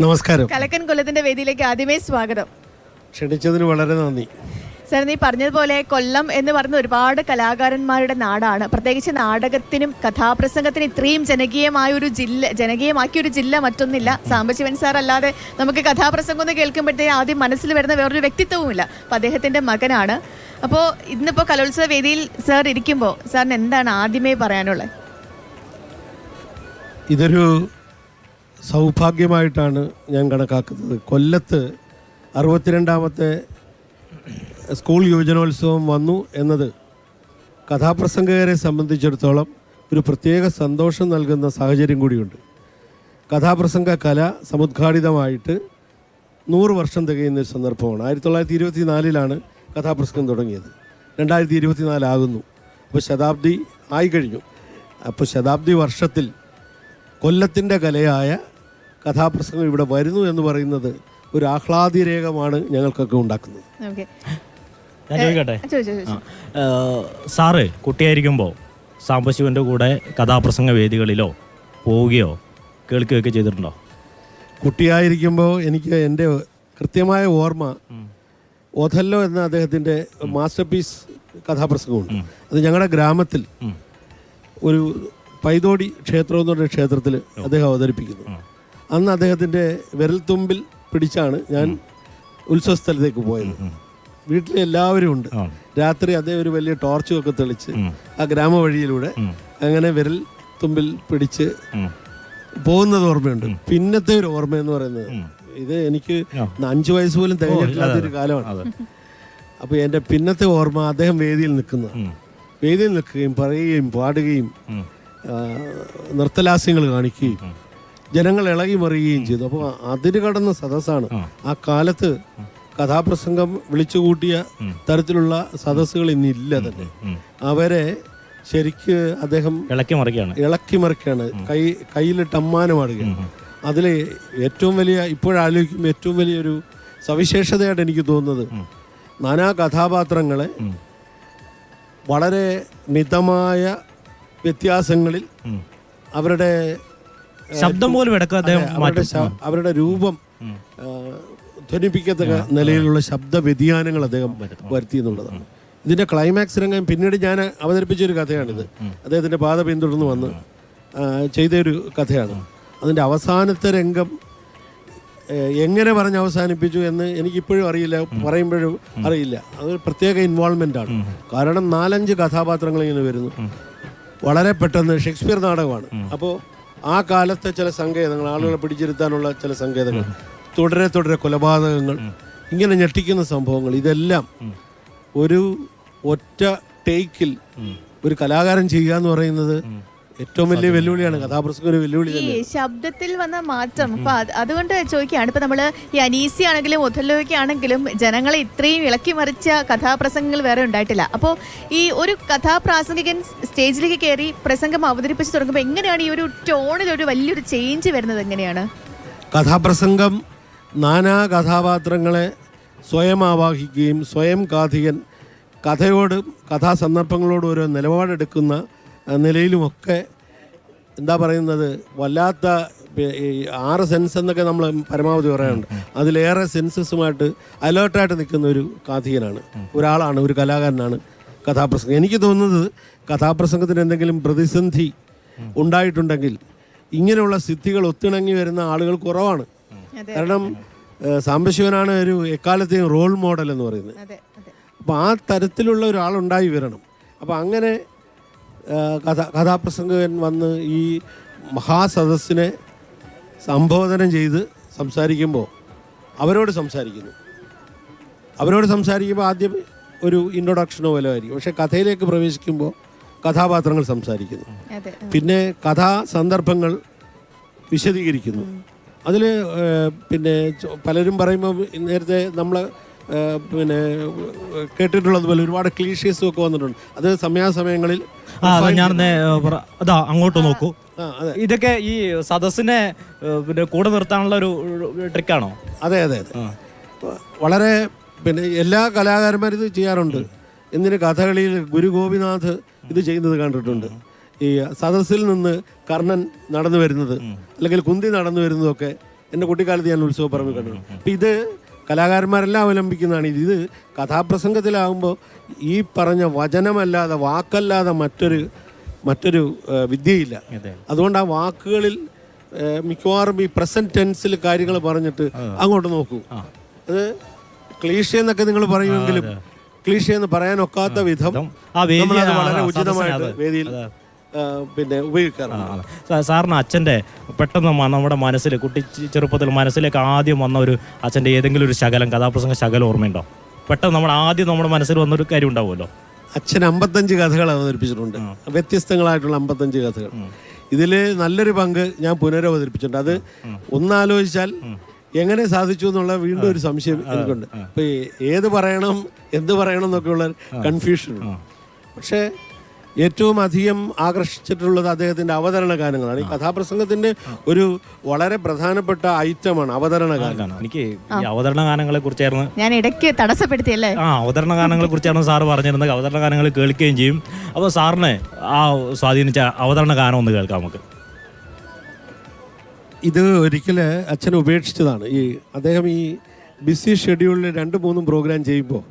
നമസ്കാരം. കലക്കൻ കൊല്ലത്തിന്റെ വേദിയിലേക്ക് ആദ്യമേ സ്വാഗതം. ക്ഷണിച്ചതിന് വളരെ നന്ദി. സാർ, നീ പറഞ്ഞതുപോലെ കൊല്ലം എന്ന് പറയുന്ന ഒരുപാട് കലാകാരന്മാരുടെ നാടാണ്. പ്രത്യേകിച്ച് നാടകത്തിനും കഥാപ്രസംഗത്തിനും ഇത്രയും ജനകീയമാക്കിയ ഒരു ജില്ല മറ്റൊന്നില്ല. സാംബശിവൻ സാർ അല്ലാതെ നമുക്ക് കഥാപ്രസംഗം ഒന്ന് കേൾക്കുമ്പോഴത്തേക്ക് ആദ്യം മനസ്സിൽ വരുന്ന വേറൊരു വ്യക്തിത്വവുമില്ല. അപ്പം അദ്ദേഹത്തിന്റെ മകനാണ്. അപ്പോൾ ഇന്നിപ്പോൾ കലോത്സവ വേദിയിൽ സാർ ഇരിക്കുമ്പോൾ സാറിന് എന്താണ് ആദ്യമേ പറയാനുള്ളത്? ഇതൊരു സൗഭാഗ്യമായിട്ടാണ് ഞാൻ കണക്കാക്കുന്നത്. കൊല്ലത്ത് 62ാമത്തെ സ്കൂൾ യുവജനോത്സവം വന്നു എന്നത് കഥാപ്രസംഗകരെ സംബന്ധിച്ചിടത്തോളം ഒരു പ്രത്യേക സന്തോഷം നൽകുന്ന സാഹചര്യം കൂടിയുണ്ട്. കഥാപ്രസംഗ കല സമുദ്ഘാടിതമായിട്ട് 100 വർഷം തികയുന്ന ഒരു സന്ദർഭമാണ്. 1924 കഥാപ്രസംഗം തുടങ്ങിയത്. 2024 ആകുന്നു. അപ്പോൾ ശതാബ്ദി ആയിക്കഴിഞ്ഞു. അപ്പോൾ ശതാബ്ദി വർഷത്തിൽ കൊല്ലത്തിൻ്റെ കലയായ കഥാപ്രസംഗം ഇവിടെ വരുന്നു എന്ന് പറയുന്നത് ഒരു ആഹ്ലാദിരേഖമാണ് ഞങ്ങൾക്കൊക്കെ ഉണ്ടാക്കുന്നത്. ഞാൻ ചോദിക്കട്ടെ, സാറ് കുട്ടിയായിരിക്കുമ്പോൾ സാംബശിവൻ്റെ കൂടെ കഥാപ്രസംഗ വേദികളിലോ പോവുകയോ കേൾക്കുകയൊക്കെ ചെയ്തിട്ടുണ്ടോ? കുട്ടിയായിരിക്കുമ്പോൾ എനിക്ക് എൻ്റെ കൃത്യമായ ഓർമ്മ ഒഥല്ലോ എന്ന അദ്ദേഹത്തിൻ്റെ മാസ്റ്റർ പീസ് കഥാപ്രസംഗമുണ്ട്. അത് ഞങ്ങളുടെ ഗ്രാമത്തിൽ ഒരു പൈതോടി ക്ഷേത്രം എന്ന് പറഞ്ഞ ക്ഷേത്രത്തിൽ അദ്ദേഹം അവതരിപ്പിക്കുന്നു. അന്ന് അദ്ദേഹത്തിൻ്റെ വിരൽത്തുമ്പിൽ പിടിച്ചാണ് ഞാൻ ഉത്സവസ്ഥലത്തേക്ക് പോയത്. വീട്ടിൽ എല്ലാവരും ഉണ്ട്. രാത്രി അദ്ദേഹം ഒരു വലിയ ടോർച്ചും ഒക്കെ തെളിച്ച് ആ ഗ്രാമവഴിയിലൂടെ അങ്ങനെ വിരൽ തുമ്പിൽ പിടിച്ച് പോകുന്നത് ഓർമ്മയുണ്ട്. പിന്നത്തെ ഒരു ഓർമ്മ എന്ന് പറയുന്നത്, ഇത് എനിക്ക് 5 വയസ്സ് പോലും തികഞ്ഞിട്ടില്ലാത്തൊരു കാലമാണ്. അപ്പോൾ എൻ്റെ പിന്നത്തെ ഓർമ്മ അദ്ദേഹം വേദിയിൽ നിൽക്കുകയും പറയുകയും പാടുകയും നൃത്തലാസ്യങ്ങൾ കാണിക്കുകയും ജനങ്ങൾ ഇളകി മറിയുകയും ചെയ്തു. അപ്പോൾ അതിര് കടന്ന സദസ്സാണ്. ആ കാലത്ത് കഥാപ്രസംഗം വിളിച്ചുകൂട്ടിയ തരത്തിലുള്ള സദസ്സുകൾ ഇന്നില്ല തന്നെ. അവരെ ശരിക്ക് അദ്ദേഹം ഇളക്കി മറിക്കുകയാണ്, കയ്യിലിട്ട് അമ്മാനമാടുകയാണ്. അതിൽ ഏറ്റവും വലിയ, ഇപ്പോഴാലോചിക്കുമ്പോൾ ഏറ്റവും വലിയൊരു സവിശേഷതയായിട്ട് എനിക്ക് തോന്നുന്നത്, നാനാ കഥാപാത്രങ്ങളെ വളരെ മിതമായ വ്യത്യാസങ്ങളിൽ അവരുടെ ശബ്ദം പോലും അവരുടെ രൂപം ധ്വനിപ്പിക്കത്തക്ക നിലയിലുള്ള ശബ്ദ വ്യതിയാനങ്ങൾ അദ്ദേഹം വരുത്തി എന്നുള്ളതാണ്. ഇതിൻ്റെ ക്ലൈമാക്സ് രംഗം പിന്നീട് ഞാൻ അവതരിപ്പിച്ചൊരു കഥയാണിത്. അദ്ദേഹത്തിൻ്റെ പാത പിന്തുടർന്ന് വന്ന് ചെയ്തൊരു കഥയാണ്. അതിൻ്റെ അവസാനത്തെ രംഗം എങ്ങനെ പറഞ്ഞ് അവസാനിപ്പിച്ചു എന്ന് എനിക്കിപ്പോഴും അറിയില്ല, പറയുമ്പോഴും അറിയില്ല. അതൊരു പ്രത്യേക ഇൻവോൾവ്മെൻ്റാണ്. കാരണം 4-5 കഥാപാത്രങ്ങൾ ഇങ്ങനെ വരുന്നു. വളരെ പെട്ടെന്ന് ഷേക്സ്പിയർ നാടകമാണ്. അപ്പോൾ ആ കാലത്തെ ചില സങ്കേതങ്ങൾ, ആളുകളെ പിടിച്ചിരുത്താനുള്ള ചില സങ്കേതങ്ങൾ, തുടരെ കൊലപാതകങ്ങൾ, ഇങ്ങനെ ഞെട്ടിക്കുന്ന സംഭവങ്ങൾ, ഇതെല്ലാം ഒരു ഒറ്റ ടേക്കിൽ ഒരു കലാകാരൻ ചെയ്യുക എന്ന് പറയുന്നത് ഏറ്റവും വലിയ വെല്ലുവിളിയാണ്. കഥാപ്രസംഗം ഒരു വെല്ലുവിളി തന്നെ. ശബ്ദത്തിൽ വന്ന മാറ്റം, അപ്പൊ അതുകൊണ്ട് ചോദിക്കുകയാണ്, ഇപ്പൊ നമ്മള് ഈ അനീസി ആണെങ്കിലും ഒഥല്ലോയ്ക്ക് ആണെങ്കിലും ജനങ്ങളെ ഇത്രയും ഇളക്കി മറിച്ച കഥാപ്രസംഗങ്ങൾ വേറെ ഉണ്ടായിട്ടില്ല. അപ്പോൾ ഈ ഒരു കഥാപ്രാസംഗികൻ സ്റ്റേജിലേക്ക് കയറി പ്രസംഗം അവതരിപ്പിച്ച് തുടങ്ങുമ്പോൾ എങ്ങനെയാണ് ഈ ഒരു ടോണിൽ ഒരു വലിയൊരു ചേഞ്ച് വരുന്നത്? എങ്ങനെയാണ് കഥാപ്രസംഗം നാനാ കഥാപാത്രങ്ങളെ സ്വയം ആവാഹിക്കുകയും സ്വയം കാഥികൻ കഥയോടും കഥാസന്ദർഭങ്ങളോടും ഓരോ നിലപാടെടുക്കുന്ന നിലയിലുമൊക്കെ എന്താ പറയുന്നത്, വല്ലാത്ത 6 സെൻസ് എന്നൊക്കെ നമ്മൾ പരമാവധി പറയാറുണ്ട്. അതിലേറെ സെൻസസുമായിട്ട് അലേർട്ടായിട്ട് നിൽക്കുന്ന ഒരു കാഥികനാണ്, ഒരാളാണ്, ഒരു കലാകാരനാണ് കഥാപ്രസംഗം. എനിക്ക് തോന്നുന്നത് കഥാപ്രസംഗത്തിന് എന്തെങ്കിലും പ്രതിസന്ധി ഉണ്ടായിട്ടുണ്ടെങ്കിൽ ഇങ്ങനെയുള്ള സിദ്ധികൾ ഒത്തിണങ്ങി വരുന്ന ആളുകൾ കുറവാണ്. കാരണം സാംബശിവനാണ് ഒരു എക്കാലത്തെയും റോൾ മോഡൽ എന്ന് പറയുന്നത്. അപ്പോൾ ആ തരത്തിലുള്ള ഒരാളുണ്ടായി വരണം. അപ്പോൾ അങ്ങനെ കഥാപ്രസംഗകൻ വന്ന് ഈ മഹാസദസ്സിനെ സംബോധന ചെയ്ത് സംസാരിക്കുമ്പോൾ അവരോട് സംസാരിക്കുമ്പോൾ ആദ്യം ഒരു ഇൻട്രൊഡക്ഷനോ വല്ല ആയിരിക്കും. പക്ഷേ കഥയിലേക്ക് പ്രവേശിക്കുമ്പോൾ കഥാപാത്രങ്ങൾ സംസാരിക്കുന്നു. പിന്നെ കഥാസന്ദർഭങ്ങൾ വിശദീകരിക്കുന്നു. അതിൽ പിന്നെ പലരും പറയുമ്പോൾ നേരത്തെ നമ്മൾ കേട്ടിട്ടുള്ളതുപോലെ ഒരുപാട് ക്ലീഷീസും ഒക്കെ വന്നിട്ടുണ്ട്. അത് സമയാസമയങ്ങളിൽ അങ്ങോട്ട് നോക്കൂ, ഇതൊക്കെ ഈ സദസ്സിനെ കൂടെ നിർത്താനുള്ള ഒരു ട്രിക്കാണോ? അതെ, വളരെ എല്ലാ കലാകാരന്മാരും ഇത് ചെയ്യാറുണ്ട്. എന്തിന് കഥകളിയിൽ ഗുരു ഗോപിനാഥ് ഇത് ചെയ്യുന്നത് കണ്ടിട്ടുണ്ട്. ഈ സദസ്സിൽ നിന്ന് കർണൻ നടന്നു വരുന്നത് അല്ലെങ്കിൽ കുന്തി നടന്നു വരുന്നതൊക്കെ എൻ്റെ കുട്ടിക്കാലത്ത് ഞാൻ ഉത്സവപ്പറമ്പിൽ കണ്ടിട്ടുണ്ട്. അപ്പം ഇത് കലാകാരന്മാരെല്ലാം അവലംബിക്കുന്നതാണ്. ഇത് കഥാപ്രസംഗത്തിലാകുമ്പോൾ ഈ പറഞ്ഞ വചനമല്ലാതെ വാക്കല്ലാതെ മറ്റൊരു വിദ്യയില്ല. അതുകൊണ്ട് ആ വാക്കുകളിൽ മിക്കവാറും ഈ പ്രസന്റ് ടെൻസിൽ കാര്യങ്ങൾ പറഞ്ഞിട്ട് അങ്ങോട്ട് നോക്കൂ. അത് ക്ലീഷേ എന്നൊക്കെ നിങ്ങൾ പറയുമെങ്കിലും ക്ലീഷേ എന്ന് പറയാനൊക്കാത്ത വിധം നമ്മളത് വളരെ ഉചിതമായിട്ട് വേദിയിൽ പിന്നെ ഉപയോഗിക്കാറുണ്ട്. സാറിന് അച്ഛൻ്റെ പെട്ടെന്ന് നമ്മുടെ മനസ്സിൽ ചെറുപ്പത്തിൽ മനസ്സിലേക്ക് ആദ്യം വന്ന ഒരു അച്ഛൻ്റെ ഏതെങ്കിലും ഒരു ശകലം കഥാപ്രസംഗ ശകലം ഓർമ്മയുണ്ടോ? പെട്ടെന്ന് നമ്മുടെ മനസ്സിൽ വന്നൊരു കാര്യം ഉണ്ടാവുമല്ലോ. അച്ഛൻ 55 കഥകൾ അവതരിപ്പിച്ചിട്ടുണ്ട്, വ്യത്യസ്തങ്ങളായിട്ടുള്ള 55 കഥകൾ. ഇതിൽ നല്ലൊരു പങ്ക് ഞാൻ പുനരവതരിപ്പിച്ചിട്ടുണ്ട്. അത് ഒന്നാലോചിച്ചാൽ എങ്ങനെ സാധിച്ചു എന്നുള്ള വീണ്ടും ഒരു സംശയം എനിക്കുണ്ട്. ഇപ്പൊ ഏത് പറയണം എന്ത് പറയണം എന്നൊക്കെയുള്ള കൺഫ്യൂഷനുണ്ട്. പക്ഷേ ഏറ്റവും അധികം ആകർഷിച്ചിട്ടുള്ളത് അദ്ദേഹത്തിന്റെ അവതരണ ഗാനങ്ങളാണ്. ഈ കഥാപ്രസംഗത്തിന്റെ ഒരു വളരെ പ്രധാനപ്പെട്ട ഐറ്റമാണ് അവതരണ ഗാനം. എനിക്ക് ഈ അവതരണ ഗാനങ്ങളെ കുറിച്ചായിരുന്നു ഞാൻ ഇടയ്ക്ക് തടസ്സപ്പെടുത്തിയല്ലേ. അവതരണ ഗാനങ്ങളെ കുറിച്ചാണ് സാറ് പറഞ്ഞിരുന്നത്. അവതരണ ഗാനങ്ങൾ കേൾക്കുകയും ചെയ്യും. അപ്പോൾ സാറിനെ ആ സ്വാധീനിച്ച അവതരണ ഗാനം ഒന്ന് കേൾക്കാം നമുക്ക്. ഇത് ഒരിക്കൽ അച്ഛൻ ഉപേക്ഷിച്ചതാണ്. അദ്ദേഹം ഈ ബിസി ഷെഡ്യൂളിൽ 2-3 പ്രോഗ്രാം ചെയ്യുമ്പോൾ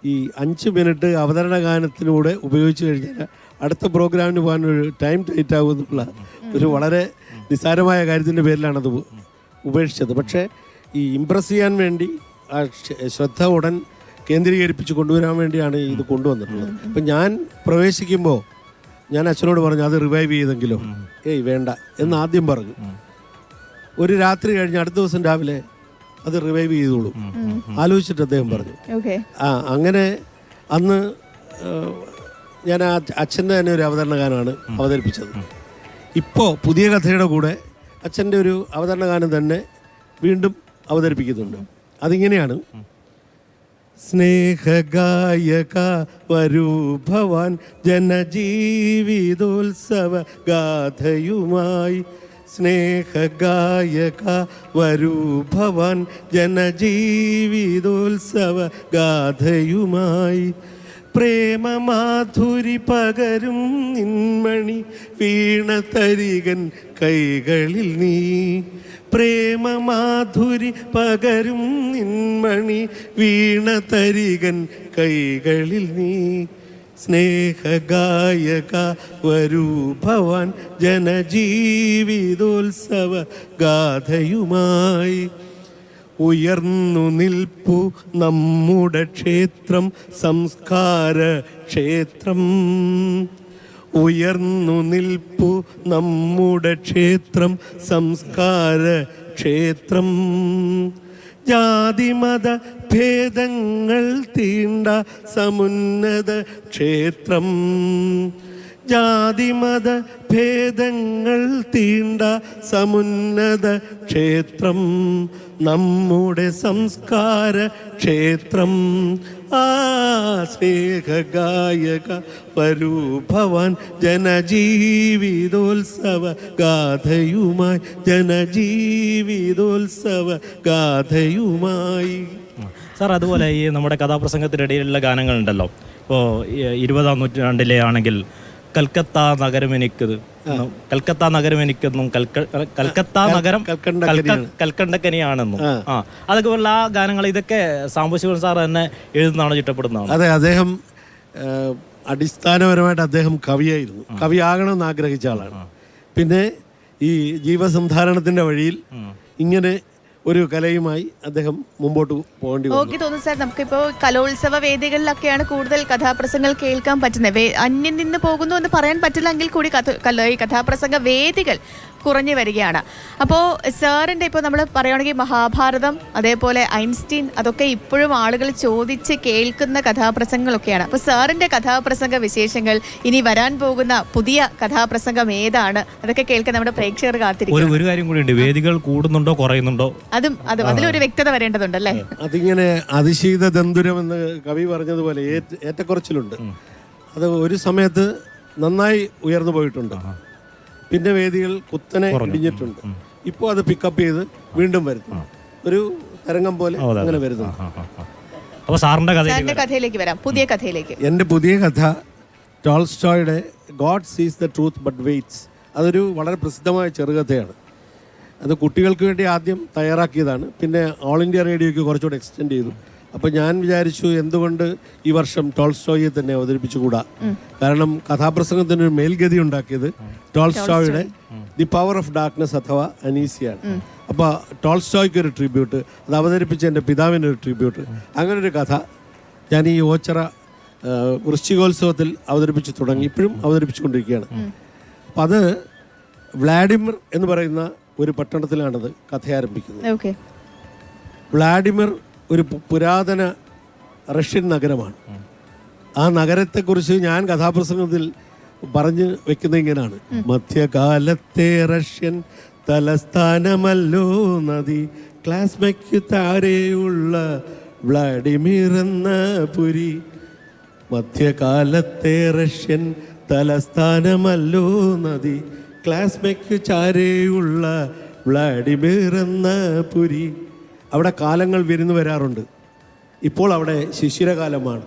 ഈ 5 മിനിറ്റ് അവതരണ ഗാനത്തിലൂടെ ഉപയോഗിച്ച് കഴിഞ്ഞാൽ അടുത്ത പ്രോഗ്രാമിന് പോകാൻ ഒരു ടൈം ടൈറ്റ് ആകുമെന്നുള്ള ഒരു വളരെ നിസ്സാരമായ കാര്യത്തിൻ്റെ പേരിലാണത് ഉപേക്ഷിച്ചത്. പക്ഷേ ഈ ഇംപ്രസ് ചെയ്യാൻ വേണ്ടി ആ ശ്രദ്ധ ഉടൻ കേന്ദ്രീകരിപ്പിച്ച് കൊണ്ടുവരാൻ വേണ്ടിയാണ് ഇത് കൊണ്ടുവന്നിട്ടുള്ളത്. അപ്പം ഞാൻ പ്രവേശിക്കുമ്പോൾ ഞാൻ അച്ഛനോട് പറഞ്ഞു അത് റിവൈവ് ചെയ്തെങ്കിലോ. വേണ്ട എന്ന് ആദ്യം പറഞ്ഞു. ഒരു രാത്രി കഴിഞ്ഞ് അടുത്ത ദിവസം രാവിലെ അത് റിവൈവ് ചെയ്തോളൂ ആലോചിച്ചിട്ട് അദ്ദേഹം പറഞ്ഞു. അങ്ങനെ അന്ന് ഞാൻ അച്ഛൻ്റെ തന്നെ ഒരു അവതരണ ഗാനമാണ് അവതരിപ്പിച്ചത്. ഇപ്പോൾ പുതിയ കഥയുടെ കൂടെ അച്ഛൻ്റെ ഒരു അവതരണ ഗാനം തന്നെ വീണ്ടും അവതരിപ്പിക്കുന്നുണ്ട്. അതിങ്ങനെയാണ്: സ്നേഹഗായക വരൂ ഭവാൻ ജനജീവിതോത്സവ ഗാഥയുമായി. സ്നേഹഗായക വരൂ ഭവാൻ ജനജീവിതോത്സവ ഗാഥയുമായി. പ്രേമമാധുരി പകരും നിന്മണി വീണതരികൻ കൈകളിൽ നീ. പ്രേമമാധുരി പകരും നിന്മണി വീണതരികൻ കൈകളിൽ നീ. സ്നേഹഗായക വരൂ ഭവാൻ ജനജീവിതോത്സവ ഗാഥയുമായി. ഉയർന്നു നിൽപ്പു നമ്മുടെ ക്ഷേത്രം സംസ്കാര ക്ഷേത്രം. ഉയർന്നു നിൽപ്പു നമ്മുടെ ക്ഷേത്രം സംസ്കാര ക്ഷേത്രം. ജാതിമത ഭേദങ്ങൾ തീണ്ട സമുന്നത ക്ഷേത്രം. ജാതിമത ഭേദങ്ങൾ തീണ്ട സമുന്നത ക്ഷേത്രം. നമ്മുടെ സംസ്കാര ക്ഷേത്രം. ആ സ്നേഹഗായക വരൂ ഭവാൻ ജനജീവിതോത്സവ ഗാഥയുമായി. ജനജീവിതോത്സവ ഗാഥയുമായി. സാർ, അതുപോലെ ഈ നമ്മുടെ കഥാപ്രസംഗത്തിനിടയിലുള്ള ഗാനങ്ങളുണ്ടല്ലോ. ഇപ്പോൾ 20-ാം നൂറ്റാണ്ടിലെ ആണെങ്കിൽ കൽക്കത്ത നഗരം എനിക്കത്, കൽക്കത്ത നഗരം എനിക്കെന്നും കൽക്കത്ത നഗരം കൽക്കണ്ടക്കനിയാണെന്നും അതൊക്കെ ഉള്ള ആ ഗാനങ്ങൾ, ഇതൊക്കെ സാംബശിവൻ സാർ തന്നെ എഴുതുന്നതാണോ ചിട്ടപ്പെടുന്നതാണ്? അതെ, അദ്ദേഹം അടിസ്ഥാനപരമായിട്ട് അദ്ദേഹം കവിയായിരുന്നു. കവിയാകണമെന്ന് ആഗ്രഹിച്ച ആളാണ്. പിന്നെ ഈ ജീവസന്ധാരണത്തിന്റെ വഴിയിൽ ഇങ്ങനെ ഒരു കലയുമായി അദ്ദേഹം മുമ്പോട്ട് പോകേണ്ടി വന്നു. ഓക്കെ, തോന്നുന്നു സാർ. നമുക്കിപ്പോൾ കലോത്സവ വേദികളിലൊക്കെയാണ് കൂടുതൽ കഥാപ്രസംഗങ്ങൾ കേൾക്കാൻ പറ്റുന്നത്. അന്യം നിന്ന് പോകുന്നു എന്ന് പറയാൻ പറ്റില്ലെങ്കിൽ കൂടി ഈ കഥാപ്രസംഗ വേദികൾ കുറഞ്ഞു വരികയാണ്. അപ്പോൾ സാറിൻ്റെ ഇപ്പോൾ നമ്മൾ പറയുകയാണെങ്കിൽ മഹാഭാരതം, അതേപോലെ ഐൻസ്റ്റീൻ, അതൊക്കെ ഇപ്പോഴും ആളുകൾ ചോദിച്ച് കേൾക്കുന്ന കഥാപ്രസംഗങ്ങളൊക്കെയാണ്. അപ്പോൾ സാറിൻ്റെ കഥാപ്രസംഗ വിശേഷങ്ങൾ, ഇനി വരാൻ പോകുന്ന പുതിയ കഥാപ്രസംഗം ഏതാണ്, അതൊക്കെ കേൾക്കാൻ നമ്മുടെ പ്രേക്ഷകർ കാത്തിരിക്കും. ഒരു കാര്യം കൂടി ഉണ്ട്, വേദികൾ കൂടുന്നുണ്ടോ കുറയുന്നുണ്ടോ? അതിലൊരു വ്യക്തത വരേണ്ടതുണ്ടല്ലേ. അതിങ്ങനെ അതിശീത ദന്തുരം എന്ന് കവി പറഞ്ഞതുപോലെ ഏറ്റക്കുറച്ചിലുണ്ട്. അത് ഒരു സമയത്ത് നന്നായി ഉയർന്നു പോയിട്ടുണ്ട്, പിന്നെ വേദികൾ കുത്തനെ ഇടിഞ്ഞിട്ടുണ്ട്. ഇപ്പോൾ അത് പിക്കപ്പ് ചെയ്ത് വീണ്ടും വരുന്നു, ഒരു തരംഗം പോലെ അങ്ങനെ വരുന്നു. അപ്പോൾ സാറിന്റെ കഥയിലേക്ക് വരാം, പുതിയ കഥയിലേക്ക്. എൻ്റെ പുതിയ കഥ ടോൾസ്റ്റോയുടെ ഗോഡ് സീസ് ദ ട്രൂത്ത് ബട്ട് വെയിറ്റ്സ്. അതൊരു വളരെ പ്രസിദ്ധമായ ചെറുകഥയാണ്. അത് കുട്ടികൾക്ക് വേണ്ടി ആദ്യം തയ്യാറാക്കിയതാണ്. പിന്നെ ഓൾ ഇന്ത്യ റേഡിയോയ്ക്ക് കുറച്ചുകൂടെ എക്സ്റ്റെൻഡ് ചെയ്തു. അപ്പോൾ ഞാൻ വിചാരിച്ചു എന്തുകൊണ്ട് ഈ വർഷം ടോൾസ്റ്റോയെ തന്നെ അവതരിപ്പിച്ചുകൂടാ. കാരണം കഥാപ്രസംഗത്തിനൊരു മേൽഗതി ഉണ്ടാക്കിയത് ടോൾസ്റ്റോയുടെ ദി പവർ ഓഫ് ഡാർക്ക്നെസ് അഥവാ അനീസിയാണ്. അപ്പോൾ ടോൾസ്റ്റോയ്ക്ക് ഒരു ട്രിബ്യൂട്ട്, അത് അവതരിപ്പിച്ച എൻ്റെ പിതാവിൻ്റെ ഒരു ട്രിബ്യൂട്ട്, അങ്ങനൊരു കഥ ഞാൻ ഈ ഓച്ചിറ വൃശ്ചികോത്സവത്തിൽ അവതരിപ്പിച്ച് തുടങ്ങി, ഇപ്പോഴും അവതരിപ്പിച്ചുകൊണ്ടിരിക്കുകയാണ്. അപ്പം അത് വ്ളാഡിമിർ എന്ന് പറയുന്ന ഒരു പട്ടണത്തിലാണത് കഥ ആരംഭിക്കുന്നത്. വ്ളാഡിമിർ ഒരു പുരാതന റഷ്യൻ നഗരമാണ്. ആ നഗരത്തെക്കുറിച്ച് ഞാൻ കഥാപ്രസംഗത്തിൽ പറഞ്ഞു വെക്കുന്ന ഇങ്ങനെയാണ്: മധ്യകാലത്തെ റഷ്യൻ തലസ്ഥാനമല്ലോ നദി, ക്ലാസ്മയ്ക്ക് താരെയുള്ള വ്ളാഡിമിർ എന്ന പുരി. മധ്യകാലത്തെ റഷ്യൻ തലസ്ഥാനമല്ലോ നദി, ക്ലാസ്മയ്ക്ക് ചാരെയുള്ള വ്ളാഡിമിർ എന്ന പുരി. അവിടെ കാലങ്ങൾ വിരുന്നു വരാറുണ്ട്. ഇപ്പോൾ അവിടെ ശിശിരകാലമാണ്.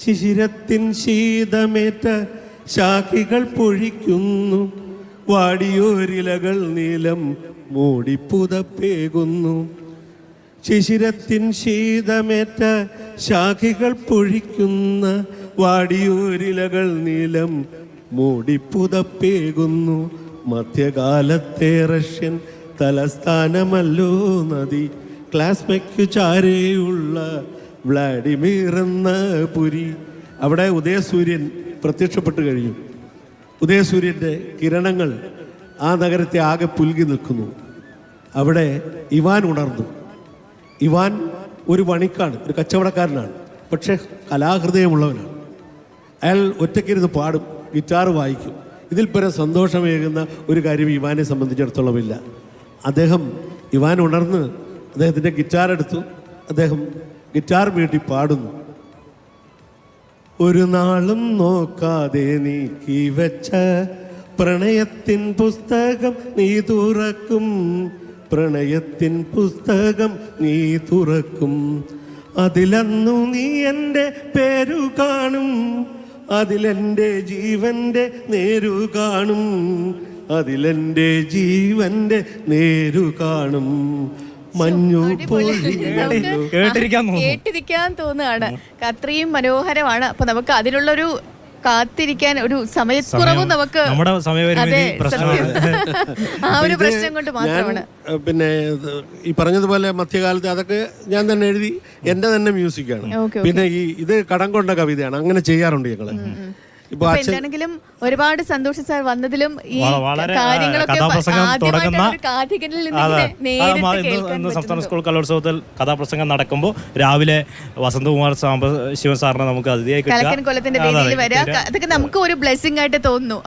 ശിശിരത്തിൻ ശീതമേറ്റ ശാഖികൾ പൊഴിക്കുന്നു, വാടിയോരിലകൾ നീലം മൂടിപ്പുതപ്പേകുന്നു. ശിശിരത്തിൻ ശീതമേറ്റ ശാഖികൾ പൊഴിക്കുന്ന വാടിയോരിലകൾ നീലം മൂടിപ്പുതപ്പേകുന്നു. മധ്യകാലത്തെ റഷ്യൻ തലസ്ഥാനമല്ലോ നദി, ക്ലാസ്മയ്ക്കു ചാരെയുള്ള വ്ളാഡിമിർ എന്ന പുരി. അവിടെ ഉദയസൂര്യൻ പ്രത്യക്ഷപ്പെട്ടു കഴിഞ്ഞു. ഉദയസൂര്യൻ്റെ കിരണങ്ങൾ ആ നഗരത്തെ ആകെ പുൽകി നിൽക്കുന്നു. അവിടെ ഇവാൻ ഉണർന്നു. ഇവാൻ ഒരു വണിക്കാണ്, ഒരു കച്ചവടക്കാരനാണ്, പക്ഷേ കലാഹൃദയമുള്ളവനാണ്. അയാൾ ഒറ്റയ്ക്കിരുന്ന് പാടും, ഗിറ്റാർ വായിക്കും. ഇതിൽ പരം സന്തോഷമേകുന്ന ഒരു കാര്യം ഇവാനെ സംബന്ധിച്ചിടത്തോളം ഇല്ല. ഇവാൻ ഉണർന്ന് അദ്ദേഹത്തിൻ്റെ ഗിറ്റാർ എടുത്തു. അദ്ദേഹം ഗിറ്റാർ മീട്ടി പാടുന്നു: ഒരു നാളും നോക്കാതെ നീക്കി വെച്ച പ്രണയത്തിൻ പുസ്തകം നീ തുറക്കും, പ്രണയത്തിൻ പുസ്തകം നീ തുറക്കും. അതിലന്നു നീ എൻ്റെ പേരു കാണും, അതിലെൻ്റെ ജീവൻ്റെ നേരു കാണും, അതിലെൻ്റെ ജീവൻ്റെ നേരു കാണും. മഞ്ഞു കേട്ടിരിക്കാൻ തോന്നുകയാണ്. അത്രയും മനോഹരമാണ്. അപ്പൊ നമുക്ക് അതിനുള്ളൊരു കാത്തിരിക്കാൻ ഒരു സമയക്കുറവും നമുക്ക് ആ ഒരു പ്രശ്നം കൊണ്ട് മാത്രമാണ്. പിന്നെ ഈ പറഞ്ഞതുപോലെ മധ്യകാലത്ത് അതൊക്കെ ഞാൻ തന്നെ എഴുതി, എൻ്റെ തന്നെ മ്യൂസിക്കാണ്. പിന്നെ ഇത് കടം കൊണ്ട കവിതയാണ്. അങ്ങനെ ചെയ്യാറുണ്ട് ഞങ്ങള്. ഇപ്പൊ എന്താണെങ്കിലും ഒരുപാട് സന്തോഷം സാർ വന്നതിലും ഈ കാര്യങ്ങളൊക്കെ സംസ്ഥാന സ്കൂൾ കലോത്സവത്തിൽ കഥാപ്രസംഗം നടക്കുമ്പോൾ രാവിലെ വസന്തകുമാർ ശിവൻ സാറിനെ നമുക്ക് അതിഥിയായി കൊല്ലത്തിന്റെ വേദിയിൽ വരിക, അതൊക്കെ നമുക്ക് ഒരു ബ്ലെസ്സിംഗ് ആയിട്ട് തോന്നുന്നു.